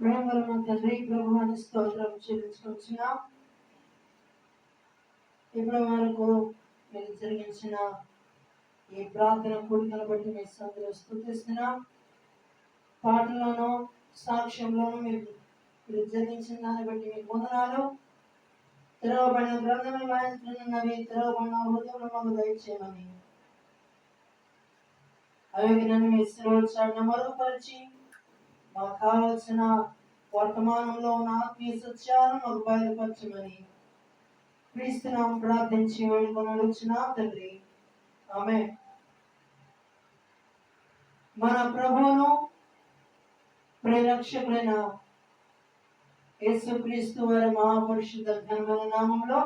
ప్రేమగల తండ్రి ప్రభువాని స్తోత్రం చెల్లించుకుంటున్నాం. ఇప్పటి వరకు మీరు జరిగించిన ఈ ప్రార్థన కూడికను బట్టి మీ సందులో స్తుతిస్తున్నాం. పాటల్లోనూ సాక్ష్యంలోనూ మీరు జరిగించిన దాన్ని బట్టి మీకు వందనాలు. తెరవబడిన గ్రంథములు వాయించుకున్నవి, తెరవబడిన హృదయంలో మాకు దయచేయమని అయోగ్యనన్ను మీ శిరోచారణ మరుగుపరిచి మాకు కావలసిన వర్తమానంలో ఉన్న ఆత్మీయ సత్యాలను మాకు బయలుపరచమని క్రీస్తునామం ప్రార్థించి వేడుకొనొచ్చున్న తండ్రి, ఆమేన్. మన ప్రభువును ప్రియరక్షకుడైన యేసుక్రీస్తు వారి మహాపరిశుద్ధ ఘనమైన నామంలో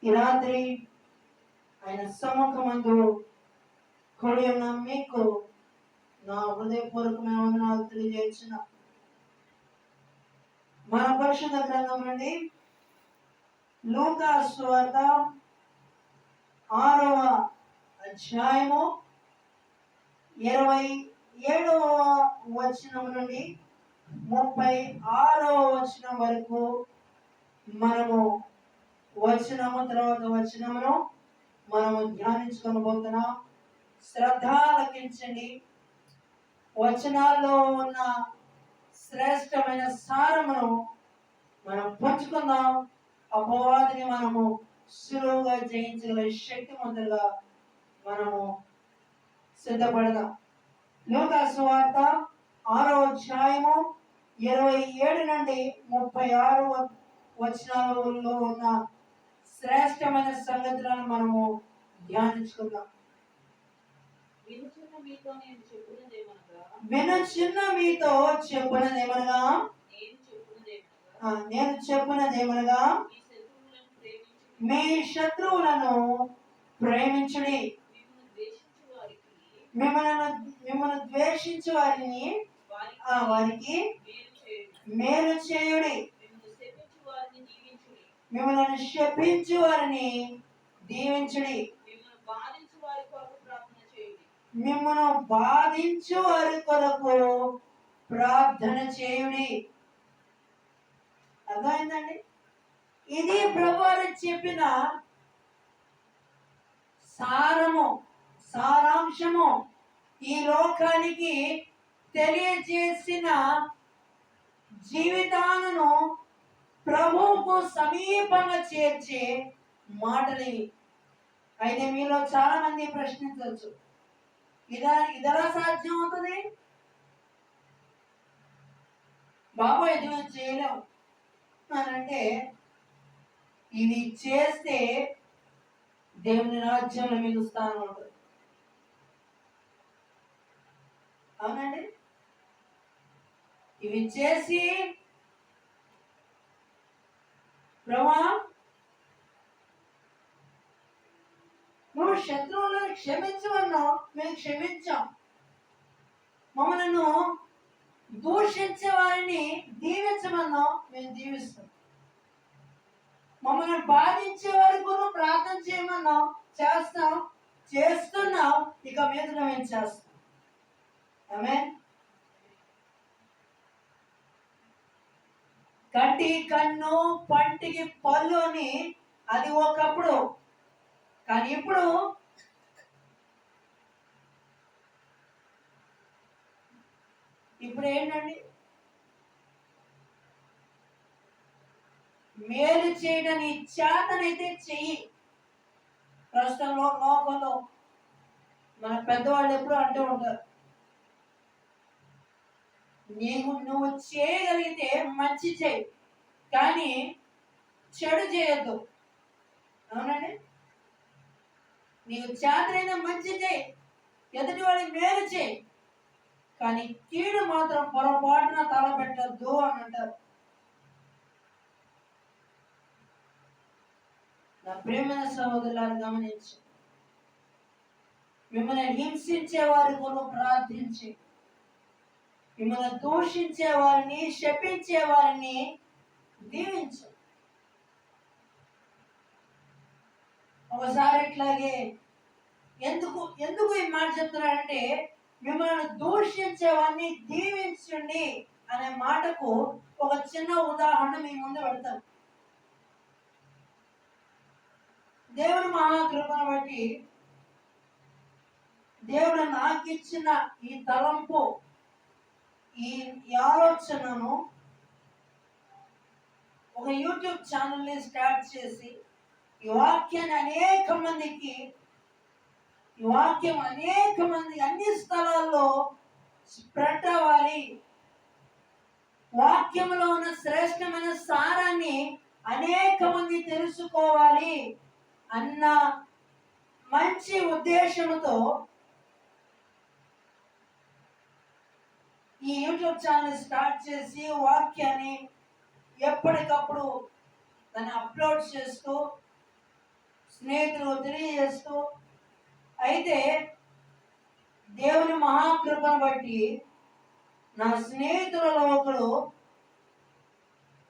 ఈ రాత్రి ఆయన సముఖమందు కూడి ఉన్న మీకు నా హృదయపూర్వకమైన వందనాలు తెలియజేసిన మన పరిశుద్ధ గ్రంథం నుండి లూకా సువార్త 6వ అధ్యాయము 27వ వచనం నుండి 36వ వచనం వరకు మనము వచనము తర్వాత వచనమును మనము ధ్యానించుకొనబోతున్నాం. శ్రద్ధ ఆలకించండి. వచనాల్లో ఉన్న శ్రేష్టమైన సారమును మనం పంచుకుందాం. అపవాదిని మనము సులువుగా జయించగల శక్తిమంతులుగా మనము సిద్ధపడదాం. లూకా సువార్త 6వ అధ్యాయము 27 నుండి 36 వచనాలలో ఉన్న శ్రేష్టమైన సంగతులను మనము ధ్యానించుకుందాం. వినుచున్న మీతో చెప్పునదేమనగా నేను చెప్పునదేమనగా మీ శత్రువులను ప్రేమించుడి, మిమ్మల్ని ద్వేషించు వారికి మేలు చేయుడి, మిమ్మల్ని శపించు వారిని దీవించుడి, మిమ్మల్ని బాధించు వారి కొరకు ప్రార్థన చేయుడి. అర్థమైందండి? ఇది ప్రభువారు చెప్పిన సారాంశము. ఈ లోకానికి తెలియజేసిన జీవితాలను ప్రభువుకు సమీపంగా చేర్చే మాటలు. అయితే మీలో చాలా మంది ప్రశ్నించవచ్చు, ఇదెలా సాధ్యం అవుతుంది బాబా, ఇది మేము చేయలేము అని అంటే, ఇవి చేస్తే దేవుని రాజ్యంలో మీకు స్థానం ఉంటుంది. అవునండి? ఇవి చేసి ప్రభా నువ్వు శత్రువులను క్షమించమన్నావు, మేము క్షమించాం. మమ్మల్ని దూషించే వారిని దీవించమన్నావు, మేము దీవిస్తాం. మమ్మల్ని బాధించే వారికి ప్రార్థన చేయమన్నావు, చేస్తాం, చేస్తున్నాం, ఇక మీద మేము చేస్తాం. ఆమేన్. కంటి కన్ను పంటికి పళ్ళు అని అది ఒకప్పుడు, కానీ ఇప్పుడు ఏంటండి? మేలు చేయడానికి చేతనైతే చెయ్యి. ప్రస్తుతంలో లోకంలో మన పెద్దవాళ్ళు ఎప్పుడు అంటూ ఉంటారు, నువ్వు చేయగలిగితే మంచి చేయి, కానీ చెడు చేయొద్దు. అవునండి? నీకు చేతనైనా మంచి చేయి, ఎదుటి వాడికి మేలు చేయి, కానీ కీడు మాత్రం పొరపాటున తలపెట్టద్దు అని అంటారు. నా ప్రియమైన సహోదరులను గమనించి, మిమ్మల్ని హింసించే వారి కొరకు ప్రార్థించి, మిమ్మల్ని దూషించే వారిని శపించే వారిని దీవించు. ఒకసారి ఇట్లాగే ఎందుకు ఈ మాట చెప్తున్నాడంటే, మిమ్మల్ని దూషించేవాన్ని దీవించండి అనే మాటకు ఒక చిన్న ఉదాహరణ మీ ముందు పెడతాను. దేవుని మహాకృపను బట్టి దేవుడు నాకు ఇచ్చిన ఈ తలంపు, ఈ ఆలోచనను ఒక యూట్యూబ్ ఛానల్ని స్టార్ట్ చేసి ఈ వాక్యాన్ని అనేక మంది అన్ని స్థలాల్లో స్ప్రెడ్ అవ్వాలి, వాక్యంలో ఉన్న శ్రేష్టమైన సారాన్ని అనేక మంది తెలుసుకోవాలి అన్న మంచి ఉద్దేశంతో ఈ యూట్యూబ్ ఛానల్ స్టార్ట్ చేసి వాక్యాన్ని ఎప్పటికప్పుడు దాన్ని అప్లోడ్ చేస్తూ స్నేహితులు తెలియజేస్తూ, అయితే దేవుని మహాకృపను బట్టి నా స్నేహితులలో ఒకడు,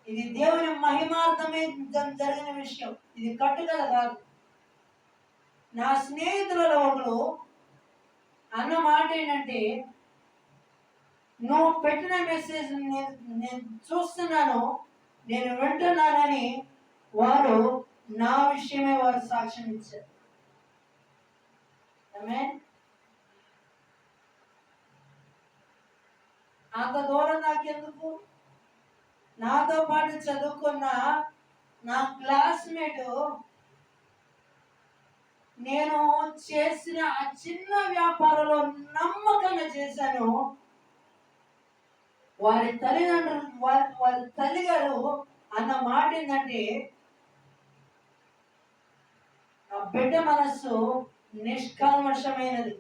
ఇది దేవుని మహిమార్థమే జరిగిన విషయం, ఇది కట్టుకథ కాదు. నా స్నేహితులలో ఒకడు అన్న మాట ఏంటంటే, నువ్వు పెట్టిన మెసేజ్ నేను చూస్తున్నాను, నేను వింటున్నానని వారు నా విషయమే వారు సాక్ష్యం ఇచ్చారు. అంత దూరం నాకెందుకు? నాతో పాటు చదువుకున్న నా క్లాస్మేట్ నేను చేసిన ఆ చిన్న వ్యాపారంలో నమ్మకంగా చేశాను. వారి తల్లిదండ్రులు వారి తల్లిగారు అన్న మాట ఏంటంటే, ఆ బిడ్డ మనస్సు నిష్కల్మషమైనది,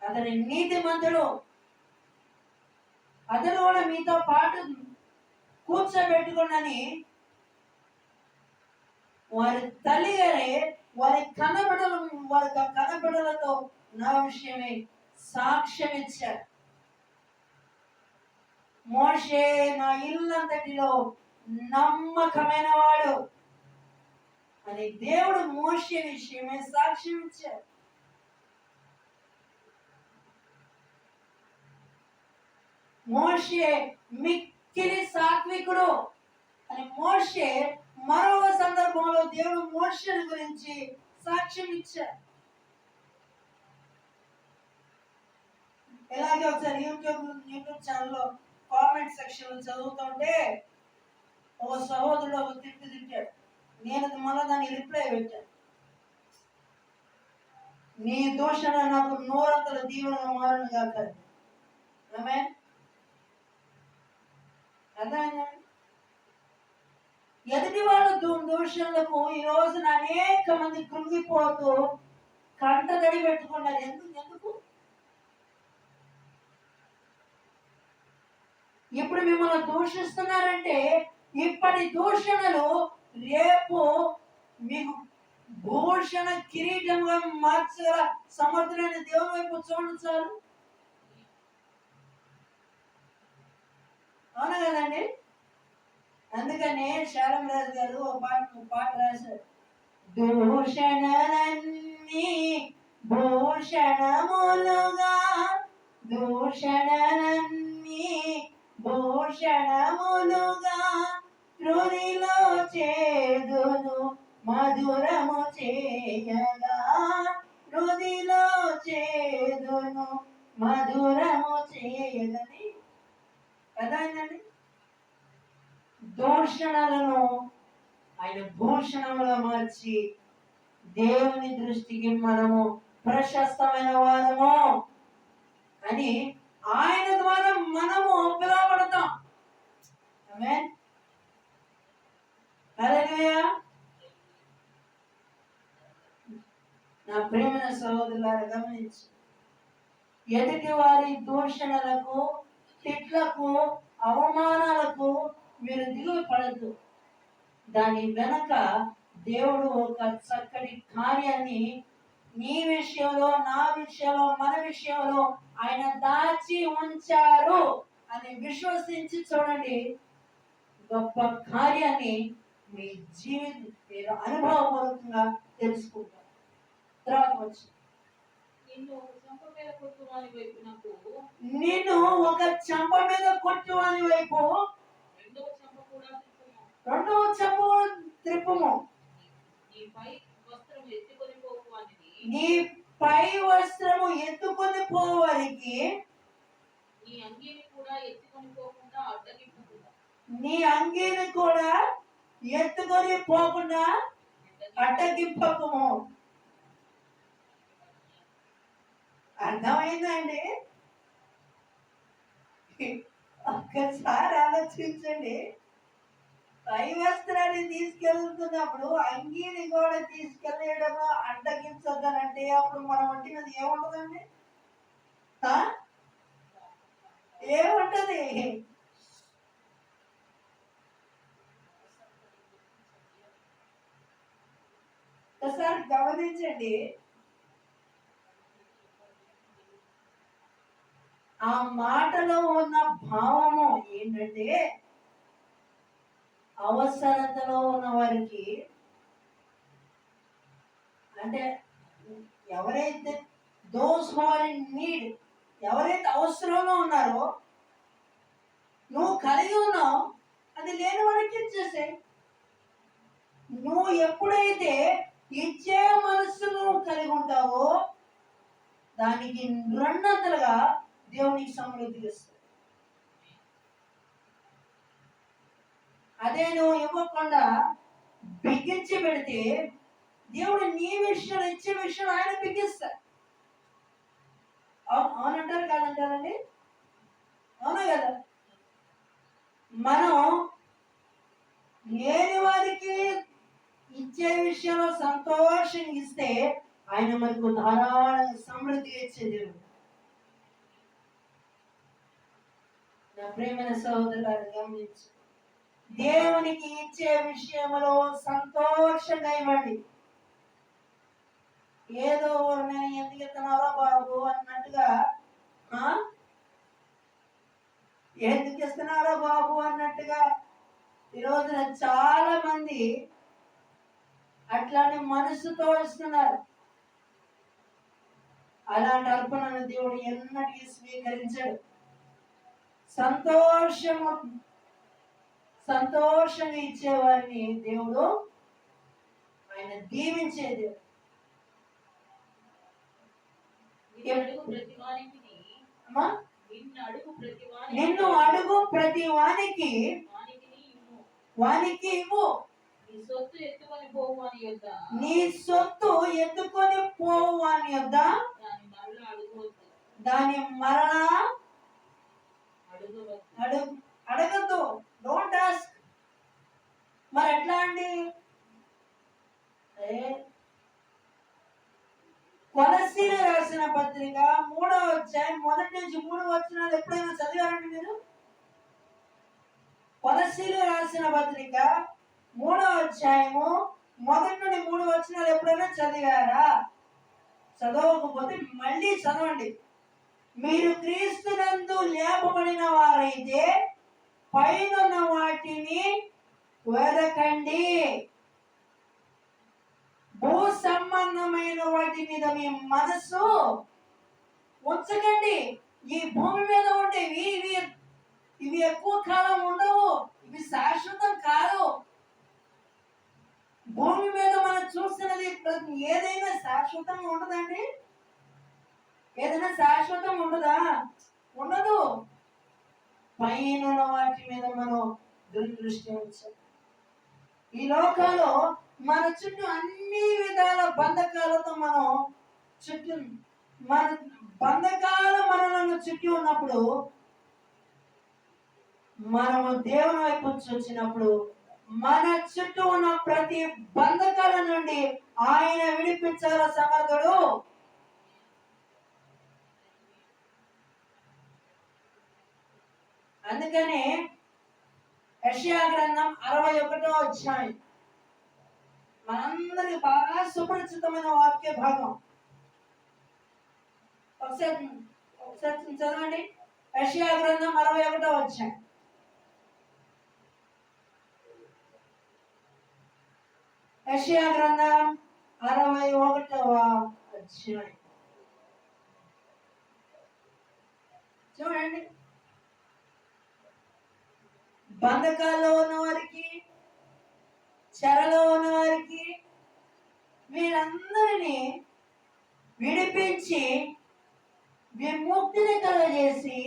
అతని నీతిమంతుడు, అతను కూడా మీతో పాటు కూర్చోబెట్టుకున్నని వారి తల్లిగారే వారి కనబిడలతో నా విషయమే సాక్ష్యం ఇచ్చారు. మోషే నా ఇల్లంతటిలో నమ్మకమైన వాడు అని దేవుడు మోషే విషయమే సాక్ష్యం ఇచ్చారు. మోషే మిక్కిలి సాత్వికుడు అని మోషే మరో సందర్భంలో దేవుడు మోషేని గురించి సాక్ష్యం ఇచ్చారు. ఇలాగే ఒకసారి యూట్యూబ్ ఛానల్లో కామెంట్ సెక్షన్ చదువుతుంటే ఒక సహోదరుడు ఒక తిట్టాడు. నేను మళ్ళీ దానికి రిప్లై పెట్టాను, నీ దోషణ నాకు నూరంతల దీవెన మారను కాక. అర్థమైందండి? ఎదుటి వాళ్ళ దోషణలకు ఈ రోజున అనేక మంది కృంగిపోతూ కంటదడి పెట్టుకున్నారు. ఎందుకు? ఇప్పుడు మిమ్మల్ని దూషిస్తున్నారంటే ఇప్పటి దూషణలు రేపు మీకు భూషణ కిరీటంగా మార్చగల సమర్థులైన దేవుని వైపు చూడండి చాలు. అవునా కదండి? అందుకనే శాలం రాజు గారు ఒక పాట రాశారు, దూషణలన్నీ భూషణములుగా, దూషణలన్నీ భూషణములుగా, హృదిలో చేదును మధురము చేయగా, హృదిలో చేదును మధురము చేయగని. అర్థమైందండి? దూషణలను ఆయన భూషణముగా మార్చి దేవుని దృష్టికి మనము ప్రశస్తమైన వారము అని ఆయన ద్వారా మనము పిలువబడతాం. ఆమేన్. హల్లెలూయా. నా ప్రియమైన సహోదరులారా గమనించి, ఎదుటి వారి దూషణలకు, తిట్లకు, అవమానాలకు మీరు దిగులు పడద్దు. దాని వెనక దేవుడు ఒక చక్కటి కార్యాన్ని నీ విషయంలో, నా విషయంలో, మన విషయంలో ఆయన దాచి ఉంచారు అని విశ్వసించి చూడండి. గొప్ప కార్యాన్ని మీ మీరు అనుభవపూర్వకంగా తెలుసుకుంటారు. తర్వాత వచ్చి నిన్ను ఒక చెంప మీద కొట్టువాని వైపు రెండవ చెంప త్రిప్పుము. నీ పై వస్త్రము ఎత్తుకొని పోవారికి నీ అంగీని కూడా ఎత్తుకొని పోకుండా అడ్డగింపకము. అర్థమైందండి? ఒక్కసారి ఆలోచించండి. పై వస్త్రాన్ని తీసుకెళ్తున్నప్పుడు అంగీని కూడా తీసుకెళ్ళడము అడ్డగించొద్దనంటే అప్పుడు మనం వంటినది ఏముంటదండి? ఏముంటది? ఒకసారి గమనించండి. ఆ మాటలో ఉన్న భావము ఏంటంటే అవసరతలో ఉన్న వారికి, అంటే ఎవరైతే those who are in need, ఎవరైతే అవసరంలో ఉన్నారో నువ్వు కలిగి ఉన్నావు, అది లేని వారికి ఇచ్చేసే. నువ్వు ఎప్పుడైతే ఇచ్చే మనస్సును కలిగి ఉంటావో దానికి రెండంతలుగా దేవునికి సమృద్ధి ఇస్తాడు. అదే నువ్వు ఇవ్వకుండా బిగించి పెడితే దేవుడు నీ విషయంలో ఇచ్చే విషయం ఆయన బిగిస్తాడు. అవునంటారు కాదంటారండి? అవునా కదా? మనం లేని వారికి ఇచ్చే విషయంలో సంతోషం ఇస్తే ఆయన మనకు ధారాళంగా సమృద్ధిగా ఇచ్చే దేవుడు. నా ప్రేమైన సహోదరులను గమనించు. దేవునికి ఇచ్చే విషయంలో సంతోషంగా ఇవ్వండి. ఏదో నేను ఎందుకు ఇస్తున్నారో బాబు అన్నట్టుగా, ఎందుకు ఇస్తున్నారో బాబు అన్నట్టుగా ఈ రోజున చాలా మంది అట్లాంటి మనసుతో ఇస్తున్నారు. అలాంటి అర్పణను దేవుడు ఎన్నటికీ స్వీకరించాడు. సంతోషంగా ఇచ్చేవారిని దేవుడు ఆయన దీవించే దేవుడు. నిన్ను అడుగు ప్రతి వానికి ఇవ్వు. నీ సొత్తు ఎత్తుకొని పోవు అని యొద్ద దాని మరణ అడగద్దు. Don't ask. మరి ఎట్లా అండి? కొలస్సీలు రాసిన పత్రిక 3వ అధ్యాయం 1 నుంచి 3 వచనాలు ఎప్పుడైనా చదివారండి మీరు? కొలస్సీలు రాసిన పత్రిక 3వ అధ్యాయము 1 నుండి 3 వచనాలు ఎప్పుడైనా చదివారా? చదవకపోతే మళ్ళీ చదవండి. మీరు క్రీస్తునందు లేపబడిన వారైతే పైనున్న వాటిని వెదకండి, భూ సంబంధమైన వాటి మీద మీ మనసు ఉంచకండి. ఈ భూమి మీద ఉండేవి ఇవి ఎక్కువ కాలం ఉండవు, ఇవి శాశ్వతం కాదు. భూమి మీద మనం చూస్తున్నది ఏదైనా శాశ్వతంగా ఉండదండి? ఏదైనా శాశ్వతం ఉండదా? ఉండదు. పైన వాటి మీద మనం దృష్టి ఉంచాలి. ఈ లోకంలో మన చుట్టూ అన్ని విధాల బంధకాలతో మన బంధకాలు మనలను చుట్టి ఉన్నప్పుడు మనము దేవుని వైపు వచ్చినప్పుడు మన చుట్టూ ఉన్న ప్రతి బంధకాల నుండి ఆయన విడిపించాల సమర్థుడు. అందుకనే యెషయా గ్రంథం 61వ అధ్యాయం మనందరికి బాగా సుపరిచితమైన వాక్య భాగం. ఒకసారి చదవండి. యెషయా గ్రంథం 61వ అధ్యాయం. యెషయా గ్రంథం 61వ అధ్యాయం చూడండి, బంధకాల్లో ఉన్న వారికి, చెరలో ఉన్న వారికి వీరందరినీ విడిపించి విముక్తిని కలుగజేసి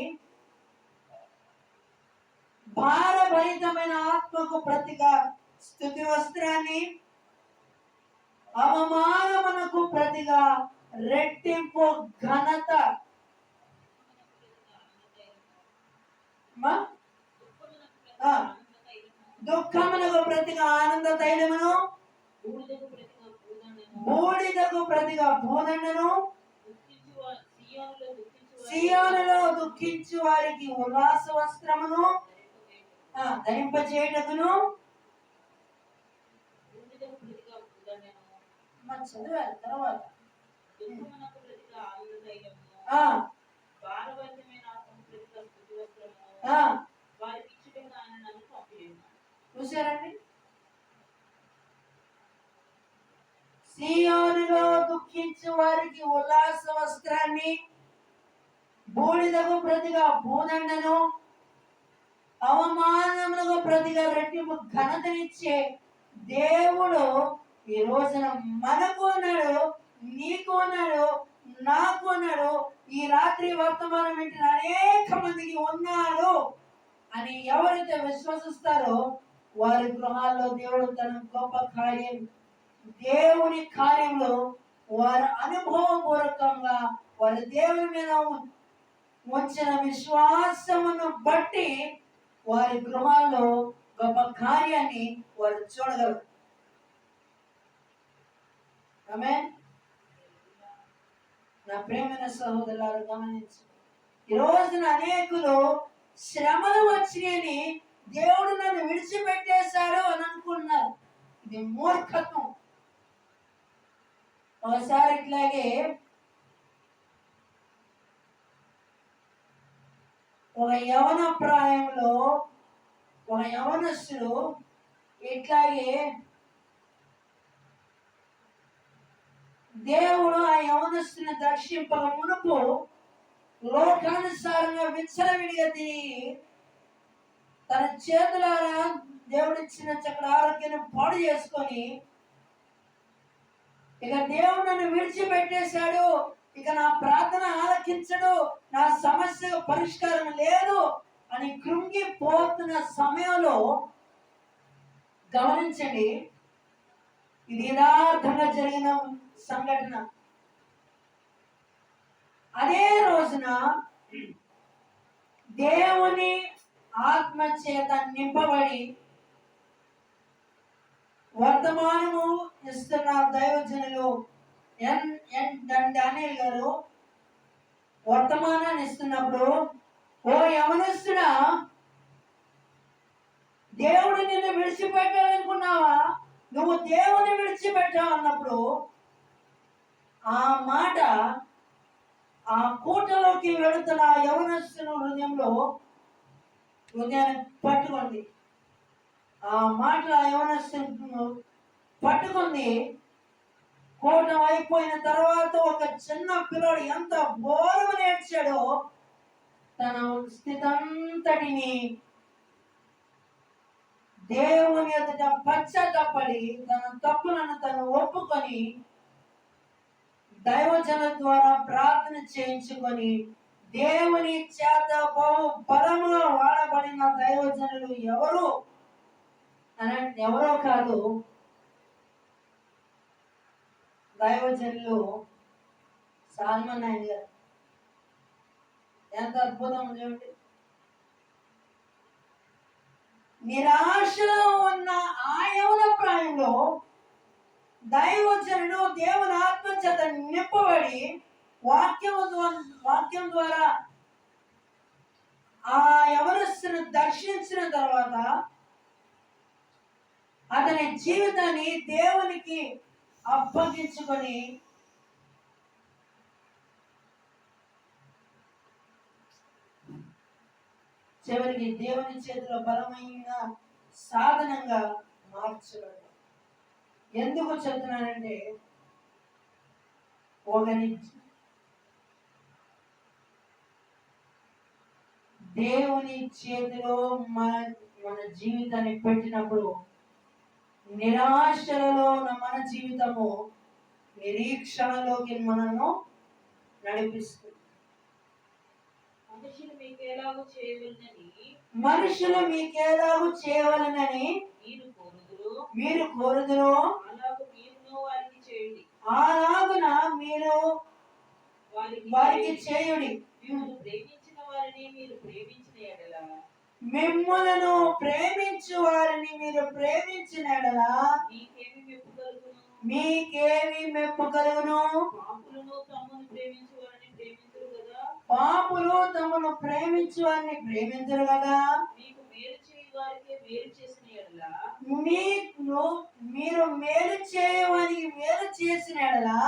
భారభరితమైన ఆత్మకు ప్రతిగా స్తుతి వస్త్రాన్ని, అవమానమునకు ప్రతిగా రెట్టింపు ఘనత, దుఃఖమునకు ప్రతిగా ఆనంద తైలమును, బూడిదకు ప్రతిగా భూదండను, సియోనులో దుఃఖించు వారికి ఉల్లాస వస్త్రమును ధరింపచేయుటకును. చదివారు తర్వాత చూసారండి, సియోనులో దుఃఖించు వారికి ఉల్లాస వస్త్రాన్ని, బూడిదకు ప్రతిగా భూదండను, అవమానములకు ప్రతిగా రెట్టింపు ఘనతనిచ్చే దేవుడు ఈ రోజున మనకు ఉన్నాడు, నీకు ఉన్నాడు, నాకు ఉన్నాడు. ఈ రాత్రి వర్తమానం వింటున్న అనేక మందికి ఉన్నాడు అని ఎవరైతే విశ్వసిస్తారో వారి గృహాల్లో దేవుడు తన గొప్ప కార్యం, దేవుని కార్యంలో వారి అనుభవపూర్వకంగా వారి దేవుని మీద వచ్చిన విశ్వాసమును బట్టి వారి గృహాల్లో గొప్ప కార్యాన్ని వారు చూడగలరు. ఆమేన్. నా ప్రియమైన సహోదరులారా గమనించు, ఈ రోజున అనేకులు శ్రమలు వచ్చినాయని దేవుడు నన్ను విడిచిపెట్టేశాడు అని అనుకున్నారు. ఇది మూర్ఖత్వం. ఒకసారి ఇట్లాగే ఒక యవన ప్రాయంలో ఒక యవనస్తుడు ఇట్లాగే దేవుడు ఆ యవనస్తుని దర్శింపక మునుపు లోకానుసారంగా విచ్చలవిడిగా తిరిగి తన చేతులారా దేవుడిచ్చిన చక్కటి ఆరోగ్యాన్ని పాడు చేసుకొని ఇక దేవుడు నన్ను విడిచిపెట్టేశాడు, ఇక నా ప్రార్థన ఆలకించడు, నా సమస్య పరిష్కారం లేదు అని కృంగిపోతున్న సమయంలో గమనించండి, ఇది యథార్థంగా జరిగిన సంఘటన. అదే రోజున దేవుని ఆత్మ చేత నింపబడి వర్తమానము ఇస్తున్న దైవజనులు డానియల్ గారు వర్తమానాన్ని ఇస్తున్నప్పుడు, ఓ యవనస్తుడా, దేవుడు నిన్ను విడిచిపెట్టాలనుకున్నావా? నువ్వు దేవుని విడిచిపెట్టావు అన్నప్పుడు ఆ మాట ఆ కూటలోకి వెళుతున్న యవనస్తుల హృదయాన్ని పట్టుకుంది. ఆ మాట యవనస్తును పట్టుకుంది. కూటం అయిపోయిన తర్వాత ఒక చిన్న పిల్లడు ఎంత ఘోరము నేర్చాడో తన స్థితంతటిని దేవుని ఎదుట పశ్చాత్తాపడి తన తప్పులను తను ఒప్పుకొని దైవజన ద్వారా ప్రార్థన చేయించుకొని దేవుని చేత బహు బలముగా వాడబడిన దైవజనులు ఎవరు అని ఎవరో కాదు, దైవజనులు సాల్మన్ నాయన్ గారు. ఎంత అద్భుతం చూడండి. నిరాశలో ఉన్న ఆ యవన ప్రాయంలో దైవజనుడు దేవుని ఆత్మ చేత నింపబడి వాక్యం ద్వారా ఆ యవనస్తును దర్శించిన తర్వాత అతని జీవితాన్ని దేవునికి అప్పగించుకొని చివరికి దేవుని చేతిలో బలమైన సాధనంగా మార్చబడ్డాడు. ఎందుకు చెప్తున్నానంటే, దేవుని చేతిలో మన జీవితాన్ని పెట్టినప్పుడు నిరాశలలో ఉన్న మన జీవితము నిరీక్షణలోకి మనను నడిపిస్తుంది. మనుషులు మీకేలాగూ చేయవలనని మీరు కోరుదురు అలాగున మీరు వారికి చేయుడి. మిమ్మలను ప్రేమించు వారిని మీరు ప్రేమించిన ఎడలా మీకేమి మెప్పు కలుగును? పాపులు తమను ప్రేమించు వారిని ప్రేమించరు కదా. మీరు మేలు చేయవని మేలు చేసిన ఎడలా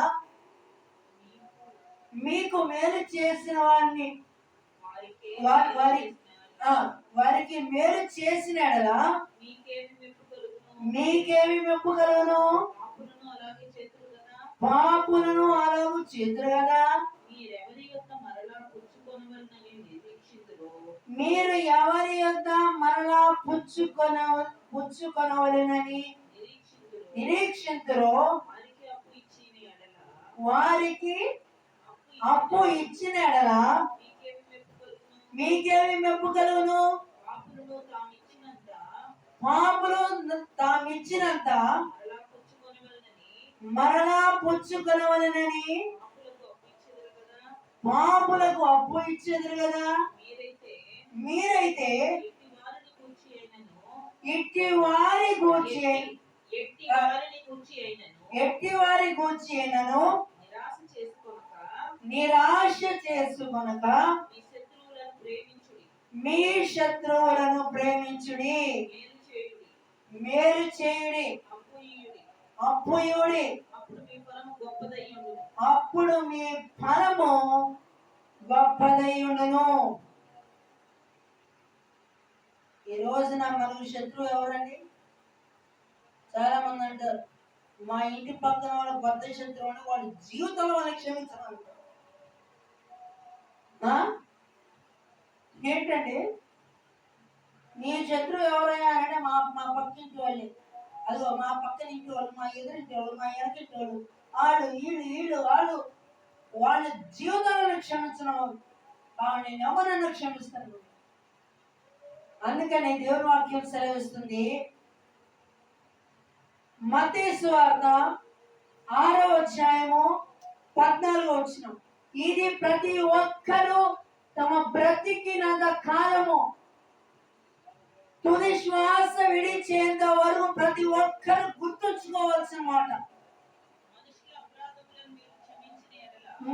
మీకు మేలు చేసిన వారిని వారికి మేలు చేసిన ఎడలా మీకేమి మెప్పు కలుగును? పాపులను అలాగూ చేతురు కదా. మీరు ఎవరి యొద్ద మరలా పుచ్చుకొనవలెనని నిరీక్షింతురో వారికి అప్పు ఇచ్చిన ఎడలా మీకేమి మెప్పు కలుగును? పాపులు తామిచ్చినంత మరలా పుచ్చుకొనవలెనని పాపులకు అప్పు ఇచ్చేది కదా. మీరైతే ఎట్టి వారి గూర్చి అయినను నిరాశ చేసుకొనక మీ శత్రువులను ప్రేమించుడి, మేలు చేయుడి, అప్పు ఇయ్యుడి, అప్పుడు మీ ఫలము గొప్పదయ్యుండును. ఈ రోజున మనకు శత్రువు ఎవరండి? చాలా మంది అంటారు మా ఇంటి పక్కన వాళ్ళ పెద్ద శత్రువు అని వాళ్ళ జీవితంలో వాళ్ళని క్షమించాలంటారు. ఏంటండి నీ శత్రువు ఎవరయ్యా అంటే మా పక్కింటి వాళ్ళే. అదిగో మా పక్కన ఇంటి వాళ్ళు, మా ఎదురింటి వాళ్ళు, మా వెనకింటి వాళ్ళు, వాళ్ళు వీళ్ళు వాళ్ళ జీవితాలను క్షమించిన నేను ఎవరన్నా క్షమిస్తాను. అందుకని దేవుని వాక్యం సెలవిస్తుంది, మత్తయి సువార్త 6వ అధ్యాయము 14వ వచనం, ఇది ప్రతి ఒక్కరూ తమ బ్రతికినంత కాలము తుది శ్వాస విడిచేంత వరకు ప్రతి ఒక్కరు గుర్తుంచుకోవాల్సిన మాట.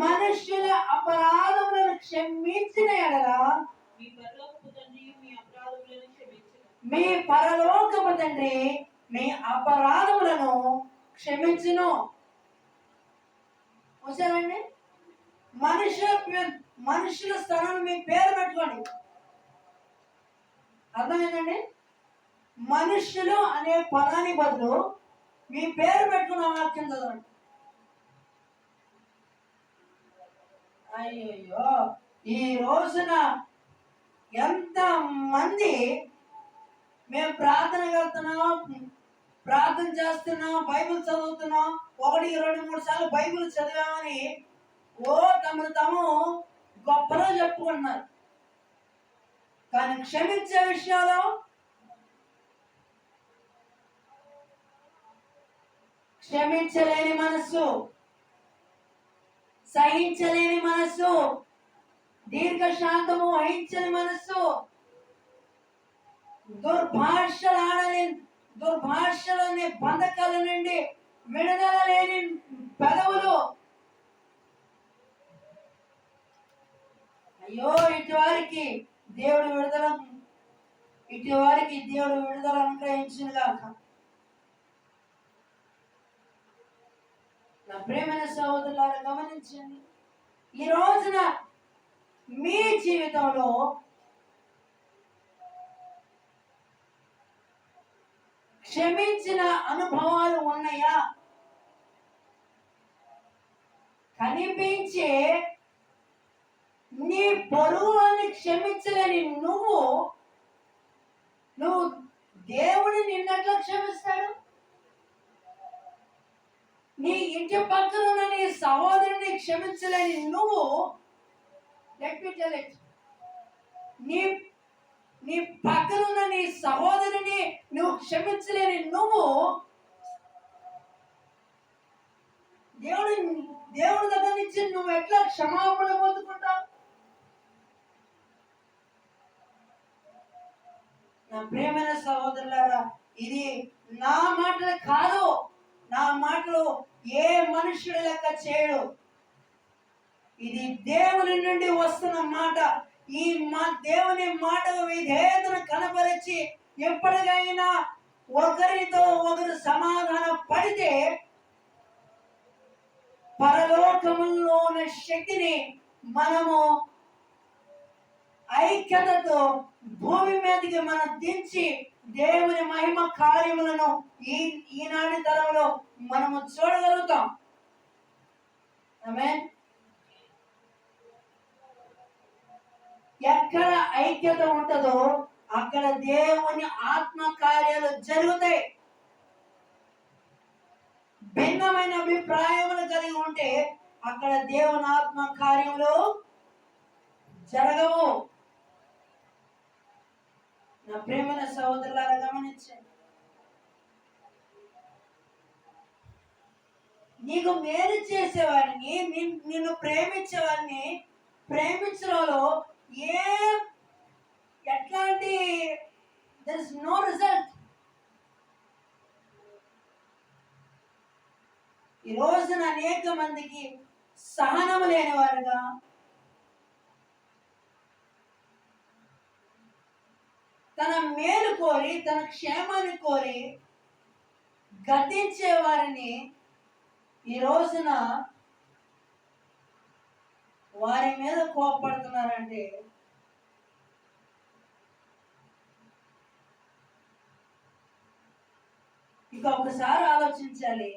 మనుష్యుల అపరాధములను క్షమించిన ఎడలా మీ పరలోకపు తండ్రి మీ అపరాధములను క్షమించును. చూసారండి, మనుషుల స్థానంలో మీ పేరు పెట్టుకోండి. అర్థమైందండి? మనుషులు అనే పదాని బదులు మీ పేరు పెట్టుకున్న వాక్యం చదవండి. అయ్యో ఈ రోజున ఎంత మంది మేము ప్రార్థనకు వెళ్తున్నాం, ప్రార్థన చేస్తున్నాం, బైబిల్ చదువుతున్నాం, 1, 2, 3 సార్లు బైబిల్ చదివామని తమను తాము గొప్పలో చెప్పుకుంటున్నారు. కానీ క్షమించే విషయాలు క్షమించలేని మనస్సు, సహించలేని మనస్సు, దీర్ఘశాంతము వహించని మనస్సు, దుర్భాషలనే బంధకాల నుండి విడుదల లేని పెదవులు. అయ్యో ఇటు వారికి దేవుడు విడుదల అనుగ్రహించిన గాక. నా ప్రేమైన సహోదరులారా గమనించండి, ఈ రోజున మీ జీవితంలో క్షమించిన అనుభవాలు ఉన్నాయా? కనిపించే నీ పొరుగుని క్షమించలేని నువ్వు దేవుడు నిన్నట్లా క్షమిస్తాడు? నీ ఇంటి పక్కన ఉన్న నీ సహోదరుని క్షమించలేని నువ్వు, లెట్ మీ టెల్ ఇట్, నీ పక్కన ఉన్న నీ సహోదరుని నువ్వు క్షమించలేని నువ్వు దేవుడి దగ్గర నుంచి నువ్వు ఎట్లా క్షమాపణ పొందుకుంటావు? నా ప్రియమైన సహోదరులారా, ఇది నా మాటలు కాదు, నా మాటలు ఏ మనుషుడు లెక్క చేయడు. ఇది దేవుని నుండి వస్తున్న మాట. ఈ దేవుని మాటకు విధేయతను కనపరిచి ఎప్పటికైనా ఒకరితో ఒకరు సమాధాన పడితే పరలోకములో ఉన్న శక్తిని మనము ఐక్యతతో భూమి మీదకి మనం దించి దేవుని మహిమ కార్యములను ఈనాటి తరంలో మనము చూడగలుగుతాం. ఆమేన్. ఎక్కడ ఐక్యత ఉంటుందో అక్కడ దేవుని ఆత్మ కార్యాలు జరుగుతాయి. భిన్నమైన అభిప్రాయములు కలిగి ఉంటే అక్కడ దేవుని ఆత్మ కార్యములు జరగవు. నా ప్రేమైన సహోదరులారా, గమనించండి. నీకు మేలు చేసేవారిని, నిన్ను ప్రేమించేవారిని ప్రేమించడంలో ఎట్లాంటి there is no result. ఈ రోజున అనేక మందికి సహనం లేని వారుగా, తన మేలు కోరి తన క్షేమాన్ని కోరి గద్దించే వారిని ఈ రోజున వారి మీద కోపడుతున్నారంటే ఇక ఒకసారి ఆలోచించాలి.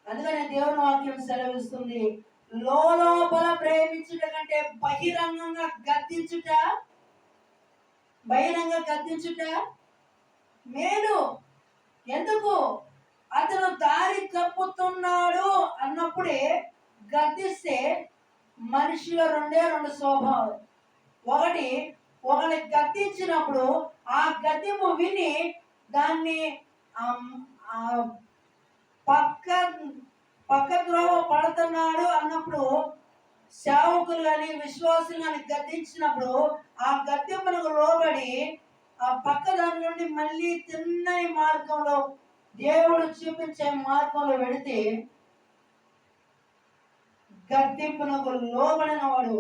అందుకనే దేవుని వాక్యం సెలవిస్తుంది, లోపల ప్రేమించుట కంటే బహిరంగంగా గద్దించుట మేలు. ఎందుకు? అతను దారి తప్పుతున్నాడు అన్నప్పుడే గద్దిస్తే మనిషిలో రెండు స్వభావం. ఒకటి గద్దించినప్పుడు ఆ గద్దింపు విని దాన్ని పక్క ద్రోవ పడుతున్నాడు అన్నప్పుడు సేవకులు కానీ విశ్వాసులు కానీ గద్దించినప్పుడు ఆ గద్దింపునకు లోబడి ఆ పక్క దాని నుండి మళ్ళీ తిన్నని మార్గంలో దేవుడు చూపించే మార్గంలో వెళితే గద్దింపునకు లోబడిన వాడు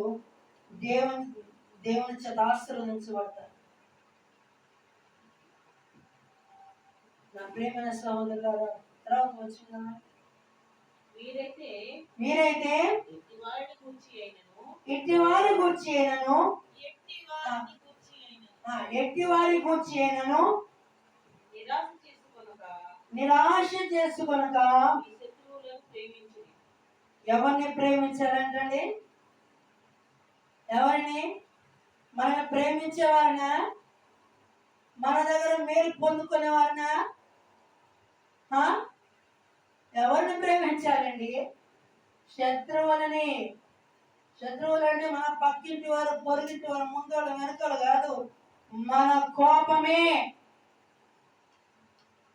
దేవుని చేత ఆశీర్వదించబడతాడు. నా ప్రియమైన సహోదరులారా, తర్వాత వచ్చిందా, మీరైతే ఎట్టివారి గూర్చి అయినను నిరాశ చేసుకొనక ఎవరిని ప్రేమించాలంటండి? ఎవరిని? మనల్ని ప్రేమించేవారినా? మన దగ్గర మేలు పొందుకునేవారినా? ఎవరిని ప్రేమించాలండి? శత్రువులని. శత్రువులంటే మన పక్కింటి వారు, పొరుగింటి వారు, ముందోళ్ళు వెనకలు కాదు, మన కోపమే.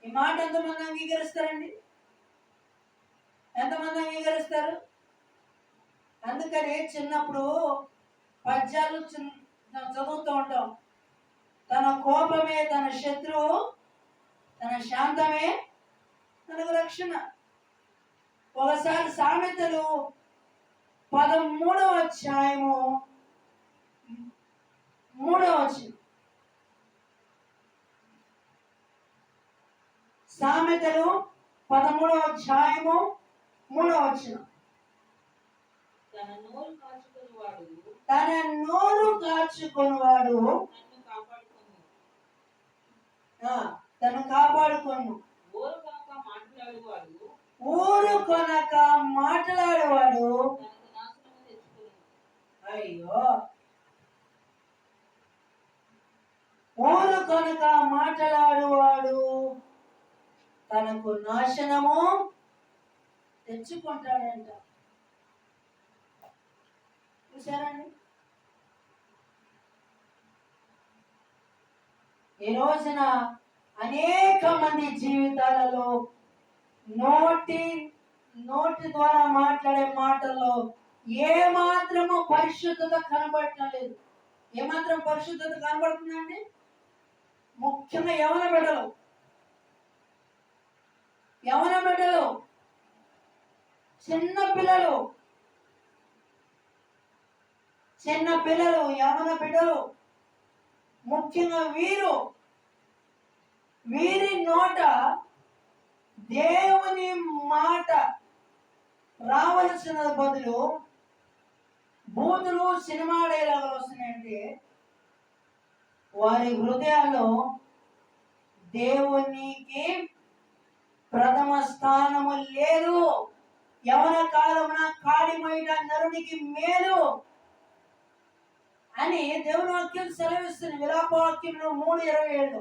ఈ మాట ఎంతమంది అంగీకరిస్తారండి? ఎంతమంది అంగీకరిస్తారు? అందుకని చిన్నప్పుడు పద్యాలు చదువుతూ ఉంటాం. తన కోపమే తన శత్రువు, తన శాంతమే తనకు రక్షణ. ఒకసారి సామెతలు 13వ అధ్యాయము 3వ వచనం. సామెతలు 13వ అధ్యాయము 3వ వచనం. తన నోరు కాచుకొనువాడు తను కాపాడుకొను, ఊరు కొనక మాట్లాడేవాడు అయ్యో ఊరు కొనక మాట్లాడువాడు తనకు నాశనము తెచ్చుకుంటాడంట. చూసారండి, ఈ రోజున అనేక మంది జీవితాలలో నోటి ద్వారా మాట్లాడే మాటల్లో ఏ మాత్రము పరిశుద్ధత కనబడలేదు. ఏమాత్రం పరిశుద్ధత కనబడుతుందండి? ముఖ్యంగా యవన బిడ్డలు చిన్న పిల్లలు యవన బిడ్డలు ముఖ్యంగా వీరి నోట దేవుని మాట రావలసిన బదులు బూతులు, సినిమా డైలాగులు వస్తున్నాయంటే వారి హృదయాల్లో దేవునికి ప్రథమ స్థానము లేదు. యవన కాలమున కాడిమైట నరునికి మేలు అని దేవుని వాక్యం సెలవిస్తుంది. విలాపవాక్యంలో 3:27.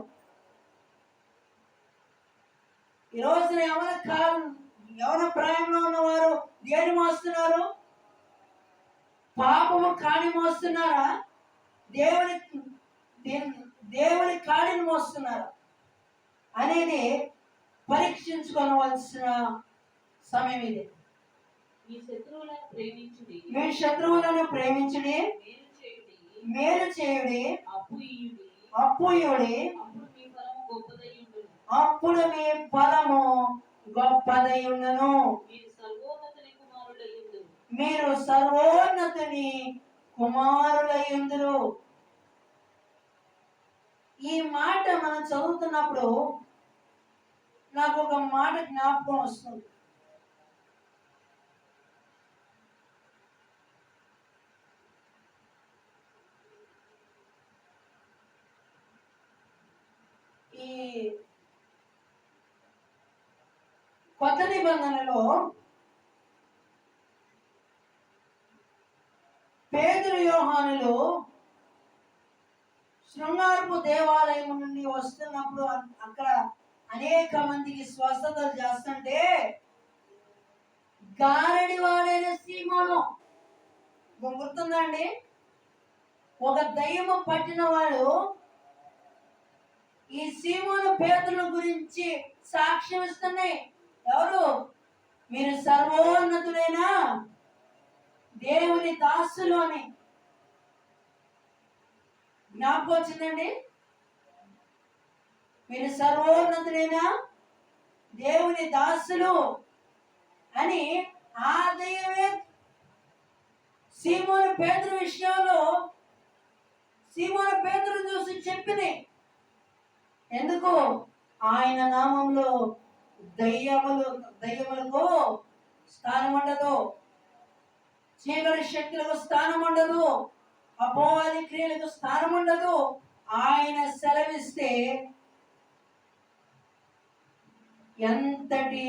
ఈ రోజున యవన ప్రాయంలో ఉన్నవారు దేని మోస్తున్నారు? పాపము కాడి మోస్తున్నారా? దేవుని కాడిని మోస్తున్నారా అనేది పరీక్షించుకోవలసిన సమయం ఇది. మీ శత్రువులను ప్రేమించుడి, మేలు చేయుడి, అప్పు ఇయ్యుడి, అప్పుడు మీ ఫలము గొప్పదై ఉండును. మీరు సర్వోన్నతుని కుమారులయ్యుందురు. ఈ మాట మనం చదువుతున్నప్పుడు నాకు ఒక మాట జ్ఞాపకం వస్తుంది. ఈ కొత్త నిబంధనలో పేతురు, యోహానులు శృంగారపు దేవాలయం నుండి వస్తున్నప్పుడు అక్కడ అనేక మందికి స్వస్థతలు చేస్తుంటే గారడి వాడైన సీమోను గుర్తుందండి? ఒక దయ్యము పట్టిన వాడు ఈ సీమోను పేతుల గురించి సాక్ష్యం ఇస్తున్నాయి. ఎవరు? మీరు సర్వోన్నతులైన దేవుని దాసులు అని. జ్ఞాపకం వచ్చిందండి? మీరు సర్వోన్నతులైన దేవుని దాసులు అని ఆ దయ్యమే సీమోను పేతురు విషయంలో సీమోను పేతురు చూసి చెప్పింది. ఎందుకు? ఆయన నామంలో దయ్యములకు స్థానం ఉండదు, చీకటి శక్తులకు స్థానం ఉండదు, అపవాది క్రియలకు స్థానం ఉండదు. ఆయన సెలవిస్తే ఎంతటి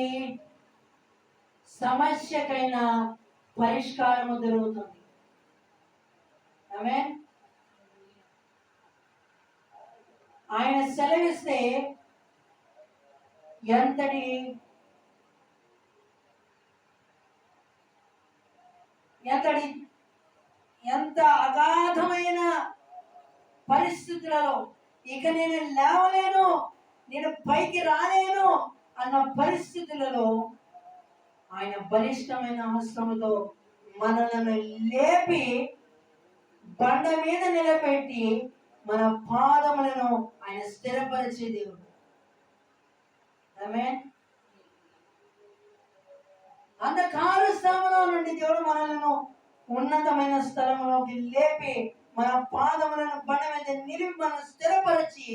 సమస్యకైనా పరిష్కారము దొరుకుతుంది. ఆమేన్. ఆయన సెలవిస్తే ఎంత అగాధమైన పరిస్థితులలో ఇక నేను లేవలేను, నేను పైకి రాలేను అన్న పరిస్థితులలో ఆయన బలిష్టమైన హస్తముతో మనలను లేపి బండ మీద నిలబెట్టి మన పాదములను ఆయన స్థిరపరిచే దేవుడు. ఆమేన్. అంధకార స్థలంలో నుండి దేవుడు మనలను ఉన్నతమైన స్థలంలోకి లేపి మన పాదములను బండ మీద నిలిపి మనం స్థిరపరిచి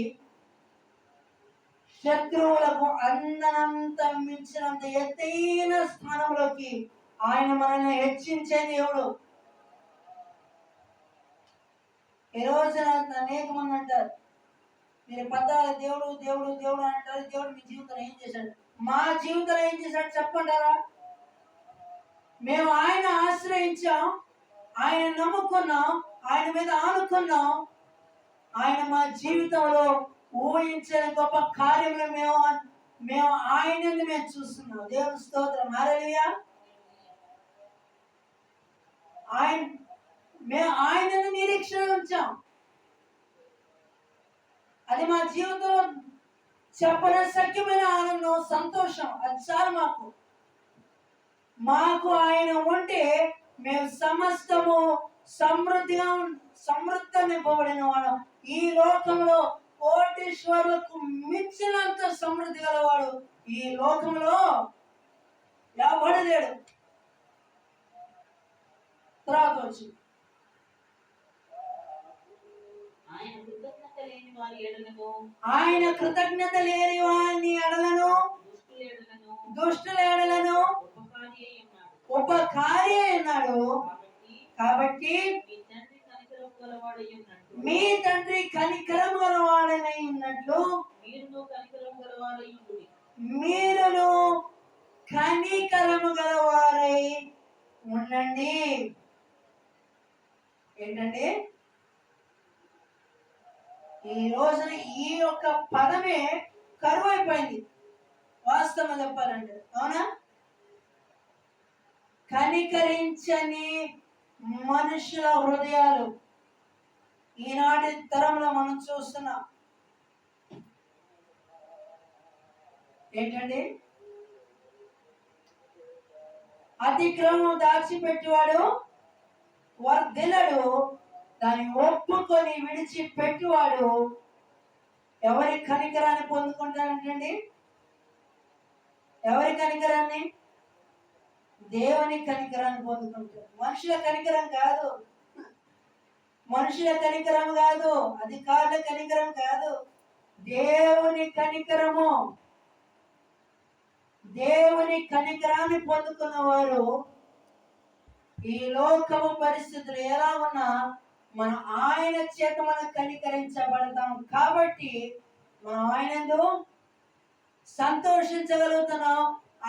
శత్రువులకు అందనంత మించినంత ఎత్తైన స్థానంలోకి ఆయన మనల్ని హెచ్చించే దేవుడు. ఈ రోజున అనేక మంది అంటారు, మీరు పద్దాలు దేవుడు దేవుడు దేవుడు అంటారు. దేవుడు మీ జీవితంలో ఏం చేశాడు? మా జీవితంలో ఏం చేశాడు చెప్పంటారా? మేము ఆయన ఆశ్రయించాం, ఆయన నమ్ముకున్నాం, ఆయన మీద ఆనుకున్నాం. ఆయన మా జీవితంలో ఊహించని గొప్ప కార్యములు మేము ఆయనని మేము చూస్తున్నాం. దేవుని స్తోత్రం. హల్లెలూయా. మేము ఆయనను నిరీక్షణ ఉంచాం. అది మా జీవితంలో చెప్పనశక్యమైన ఆనందం, సంతోషం. అది చాలు మాకు ఆయన ఉంటే మేము సమస్తము సమృద్ధిగా నింపబడిన వాడు. ఈ లోకంలో కోటీశ్వరులకు మించినంత సమృద్ధి గలవాడు ఈ లోకంలో ఎవడు లేడు. తర్వాత వచ్చి ఆయన కృతజ్ఞత లేని వారిని ఎడలను, దుష్టుల ఎడలను ఉపకారి అన్నాడు. కాబట్టి మీ తండ్రి కనికరము గలవాడనై ఉన్నట్లు మీరును కనికరము గలవారై ఉండండి. ఏంటండి? ఈ రోజున ఈ యొక్క పదమే కరువు అయిపోయింది వాస్తవం చెప్పాలంటే. అవునా? కనికరించని మనుషుల హృదయాలు ఈనాటి తరంలో మనం చూస్తున్నాం. ఏంటండి? అతిక్రమం దాచిపెట్టువాడు వర్ధిల్లడు, దాన్ని ఒప్పుకొని విడిచిపెట్టువాడు ఎవరి కనికరాన్ని పొందుకుంటాడంటండి? ఎవరి కనికరాన్ని? దేవుని కనికరాన్ని పొందుకుంటాడు. మనుషుల కనికరం కాదు, మనుషుల కనికరం కాదు, అధికారుల కనికరం కాదు, దేవుని కనికరము. దేవుని కనికరాన్ని పొందుకున్న వారు ఈ లోకము పరిస్థితులు ఎలా ఉన్నా మనం ఆయన చేత మనం కనికరించబడతాం. కాబట్టి మనం ఆయనందు సంతోషించగలుగుతున్నాం,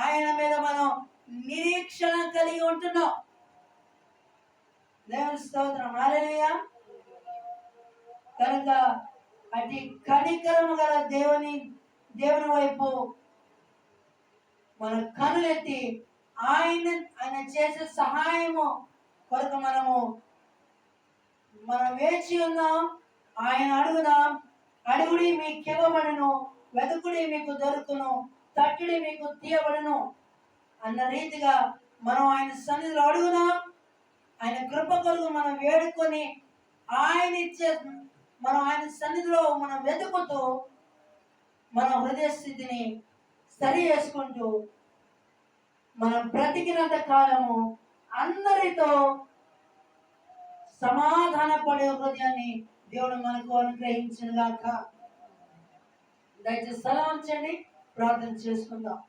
ఆయన మీద మనం నిరీక్షణ కలిగి ఉంటున్నాం. దేవుని స్తోత్రం. హల్లెలూయా. కనుక అతి కనికరము గల దేవుని వైపు మన కనులెత్తి ఆయన చేసే సహాయము కొరకు మనం వేచి ఉందాం. ఆయన అడుగుదాం. అడుగుడి మీకు ఇవ్వబడును, వెతుకుడి మీకు దొరుకును, తట్టుడి మీకు తీయబడును అన్న రీతిగా మనం ఆయన సన్నిధిలో అడుగుదాం. ఆయన కృప కొరకు మనం వేడుకొని మనం ఆయన సన్నిధిలో మనం వెతుకుతూ మన హృదయ స్థితిని సరి చేసుకుంటూ మనం బ్రతికినంత కాలము అందరితో సమాధాన పడే హృదయాన్ని దేవుడు మనకు అనుగ్రహించిన గాక. దయచేసి సలాం చేయండి, ప్రార్థన చేసుకుందాం.